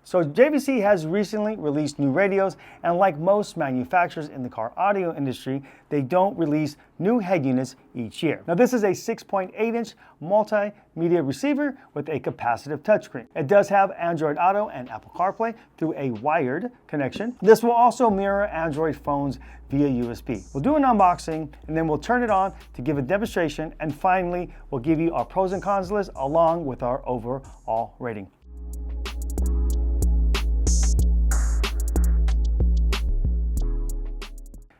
So JVC has recently released new radios, and like most manufacturers in the car audio industry, they don't release new head units each year. Now this is a 6.8-inch multimedia receiver with a capacitive touchscreen. It does have Android Auto and Apple CarPlay through a wired connection. This will also mirror Android phones via USB. We'll do an unboxing and then we'll turn it on to give a demonstration, and finally we'll give you our pros and cons list along with our overall rating.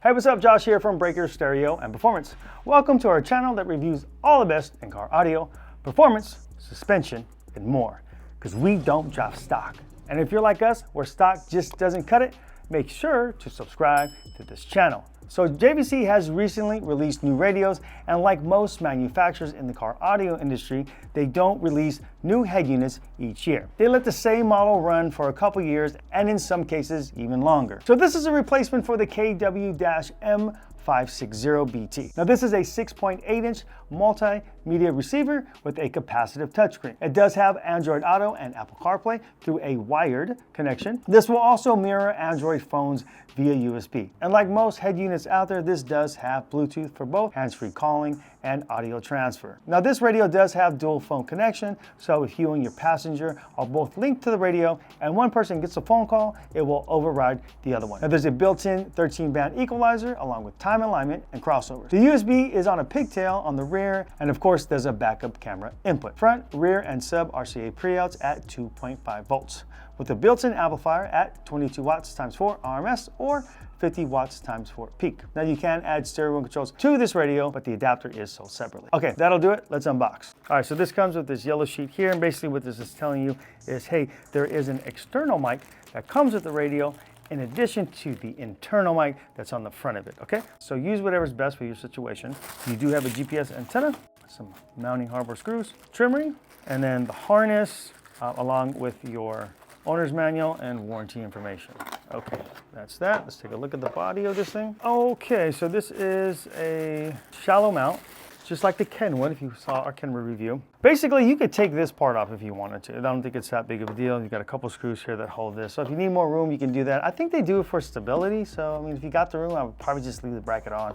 Hey, what's up? Josh here from Breaker Stereo and Performance. Welcome to our channel that reviews all the best in car audio, performance, suspension, and more. Because we don't drop stock. And if you're like us, where stock just doesn't cut it, make sure to subscribe to this channel. So JVC has recently released new radios, and like most manufacturers in the car audio industry, they don't release new head units each year. They let the same model run for a couple years, and in some cases even longer. So this is a replacement for the KW-M590BT. Now this is a 6.8-inch multimedia receiver with a capacitive touchscreen. It does have Android Auto and Apple CarPlay through a wired connection. This will also mirror Android phones via USB. And like most head units out there, this does have Bluetooth for both hands-free calling and audio transfer. Now this radio does have dual phone connection, so if you and your passenger are both linked to the radio and one person gets a phone call, it will override the other one. Now there's a built-in 13-band equalizer along with time alignment and crossovers. The USB is on a pigtail on the rear, and of course there's a backup camera input. Front, rear, and sub RCA pre-outs at 2.5 volts with a built-in amplifier at 22 watts times 4 RMS or 50 watts times 4 peak. Now you can add stereo controls to this radio, but the adapter is sold separately. Okay, that'll do it. Let's unbox. All right, so this comes with this yellow sheet here, and basically what this is telling you is, hey, there is an external mic that comes with the radio in addition to the internal mic that's on the front of it, okay? So use whatever's best for your situation. You do have a GPS antenna, some mounting hardware screws, trim ring, and then the harness along with your owner's manual and warranty information. Okay, that's that. Let's take a look at the body of this thing. Okay, so this is a shallow mount, just like the Kenwood, if you saw our Kenwood review. Basically, you could take this part off if you wanted to. I don't think it's that big of a deal. You've got a couple screws here that hold this. So if you need more room, you can do that. I think they do it for stability. So, I mean, if you got the room, I would probably just leave the bracket on,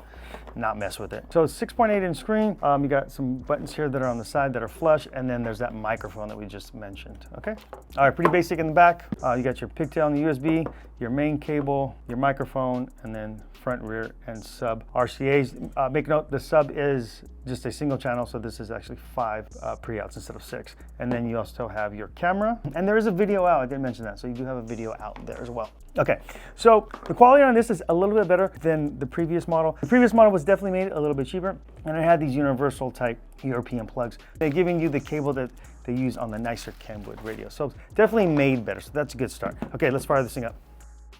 not mess with it. So it's 6.8-inch screen. You got some buttons here that are on the side that are flush, and then there's that microphone that we just mentioned, okay? All right, pretty basic in the back. You got your pigtail on the USB, your main cable, your microphone, and then front, rear, and sub RCAs. Make note, the sub is just a single channel, so this is actually 5 pre-outs instead of 6. And then you also have your camera, and there is a video out. I didn't mention that, so you do have a video out there as well. Okay, so the quality on this is a little bit better than the previous model. The previous model was definitely made a little bit cheaper, and it had these universal type European plugs. They're giving you the cable that they use on the nicer Kenwood radio. So definitely made better, so that's a good start. Okay, let's fire this thing up.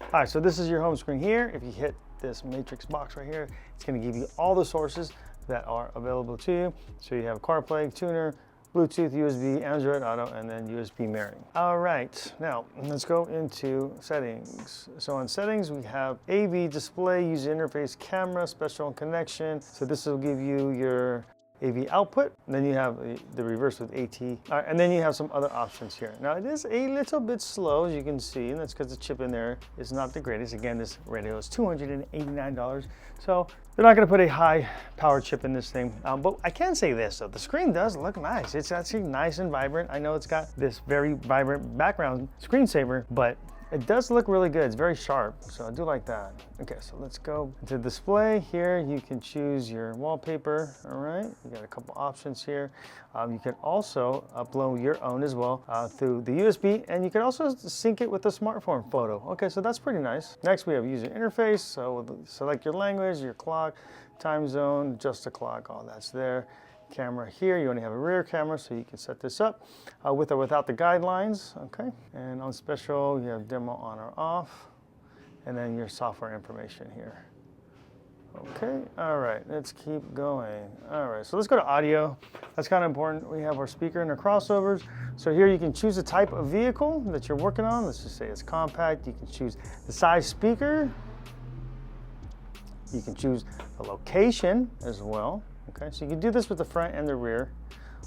All right, so this is your home screen here. If you hit this matrix box right here, it's gonna give you all the sources that are available to you. So you have CarPlay, tuner, Bluetooth, USB, Android Auto, and then USB mirroring. All right, now let's go into settings. So on settings, we have AV display, user interface, camera, special connection. So this will give you your AV output, and then you have the reverse with AT. All right, and then you have some other options here. Now it is a little bit slow, as you can see, and that's because the chip in there is not the greatest. Again, this radio is $289, so they're not gonna put a high power chip in this thing. But I can say this, though, the screen does look nice. It's actually nice and vibrant. I know it's got this very vibrant background screensaver, but it does look really good. It's very sharp, so I do like that. Okay, so let's go to display. Here you can choose your wallpaper, all right? You got a couple options here. You can also upload your own as well through the USB, and you can also sync it with a smartphone photo. Okay, so that's pretty nice. Next, we have user interface. So select your language, your clock, time zone, adjust the clock, all that's there. Camera here, you only have a rear camera, so you can set this up with or without the guidelines, okay? And on special, you have demo on or off, and then your software information here. Okay, all right, let's keep going. All right, so let's go to audio. That's kind of important. We have our speaker and our crossovers. So here you can choose the type of vehicle that you're working on. Let's just say it's compact. You can choose the size speaker. You can choose the location as well. Okay, so you can do this with the front and the rear.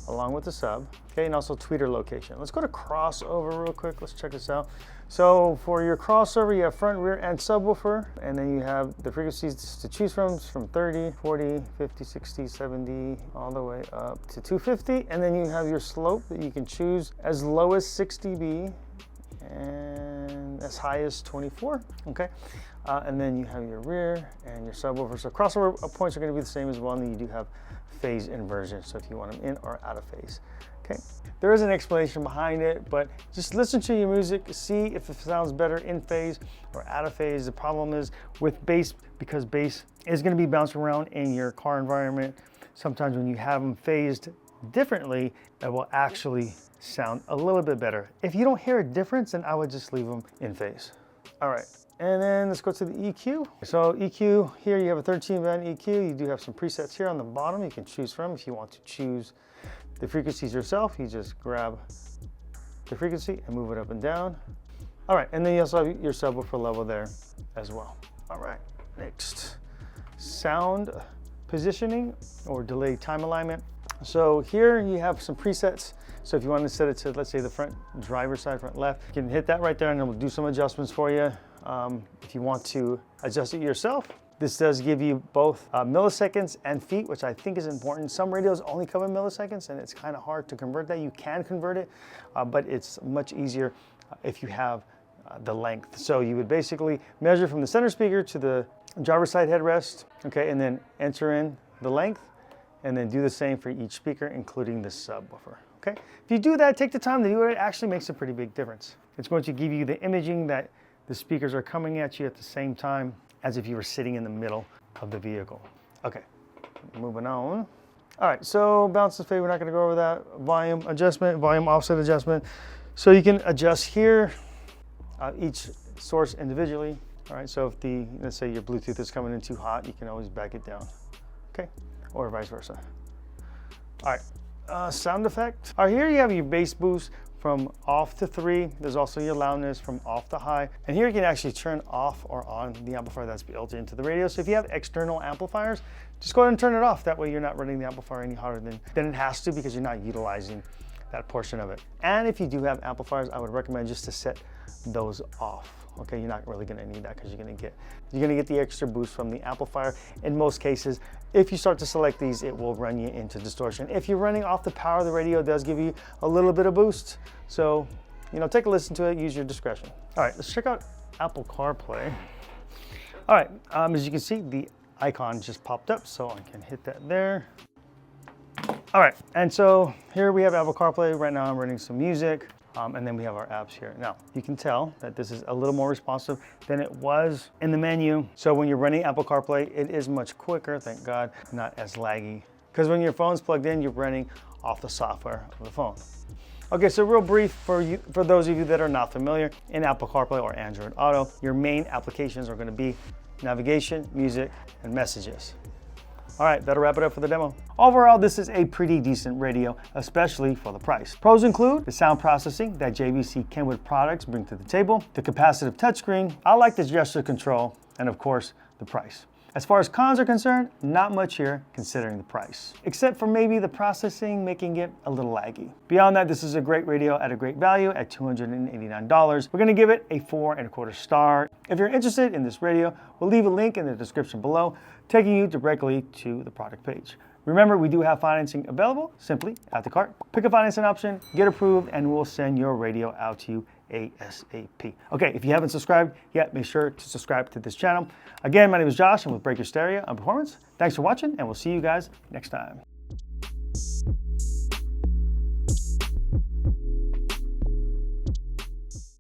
along with the sub, okay, and also tweeter location. Let's go to crossover real quick. Let's check this out. So for your crossover, you have front, rear, and subwoofer, and then you have the frequencies to choose from 30, 40, 50, 60, 70, all the way up to 250, and then you have your slope that you can choose as low as 6 dB and as high as 24, okay? And then you have your rear and your subwoofer. So crossover points are going to be the same as well, and then you do have phase inversion, so if you want them in or out of phase. Okay, there is an explanation behind it, but just listen to your music, see if it sounds better in phase or out of phase. The problem is with bass, because bass is going to be bouncing around in your car environment. Sometimes when you have them phased differently, it will actually sound a little bit better. If you don't hear a difference, then I would just leave them in phase. All right. And then let's go to the EQ. So EQ, here you have a 13-band EQ. You do have some presets here on the bottom you can choose from. If you want to choose the frequencies yourself, you just grab the frequency and move it up and down. All right, and then you also have your subwoofer level there as well. All right, next, sound positioning or delay time alignment. So here you have some presets. So if you want to set it to, let's say, the front driver's side, front left, you can hit that right there and it will do some adjustments for you. If you want to adjust it yourself, this does give you both milliseconds and feet, which I think is important. Some radios only come in milliseconds, and it's kind of hard to convert that. You can convert it, but it's much easier if you have the length. So you would basically measure from the center speaker to the driver's side headrest, okay, and then enter in the length, and then do the same for each speaker, including the subwoofer. Okay, if you do that, take the time to do it. It actually makes a pretty big difference. It's going to give you the imaging that the speakers are coming at you at the same time as if you were sitting in the middle of the vehicle. Okay, moving on. All right, so balance and fade, we're not gonna go over that. Volume adjustment, volume offset adjustment. So you can adjust here, each source individually. All right, so if let's say your Bluetooth is coming in too hot, you can always back it down, okay? Or vice versa. All right, sound effect. All right, here you have your bass boost from off to 3. There's also your loudness from off to high. And here you can actually turn off or on the amplifier that's built into the radio. So if you have external amplifiers, just go ahead and turn it off. That way you're not running the amplifier any harder than it has to, because you're not utilizing that portion of it. And if you do have amplifiers, I would recommend just to set those off. Okay, you're not really gonna need that, because you're gonna get the extra boost from the amplifier. In most cases, if you start to select these, it will run you into distortion. If you're running off the power, the radio does give you a little bit of boost. So, take a listen to it, use your discretion. All right, let's check out Apple CarPlay. All right, as you can see, the icon just popped up, so I can hit that there. All right, and so here we have Apple CarPlay. Right now I'm running some music. And then we have our apps here. Now, you can tell that this is a little more responsive than it was in the menu. So when you're running Apple CarPlay, it is much quicker, thank God, not as laggy. Because when your phone's plugged in, you're running off the software of the phone. Okay, so real brief for those of you that are not familiar, in Apple CarPlay or Android Auto, your main applications are gonna be navigation, music, and messages. All right, that'll wrap it up for the demo. Overall, this is a pretty decent radio, especially for the price. Pros include the sound processing that JVC Kenwood products bring to the table, the capacitive touchscreen, I like the gesture control, and of course, the price. As far as cons are concerned, not much here considering the price, except for maybe the processing making it a little laggy. Beyond that, this is a great radio at a great value at $289. We're gonna give it a 4.25 star. If you're interested in this radio, we'll leave a link in the description below, taking you directly to the product page. Remember, we do have financing available. Simply add the cart, pick a financing option, get approved, and we'll send your radio out to you ASAP. Okay, if you haven't subscribed yet, make sure to subscribe to this channel. Again, my name is Josh. I'm with Breaker Stereo on Performance. Thanks for watching, and we'll see you guys next time.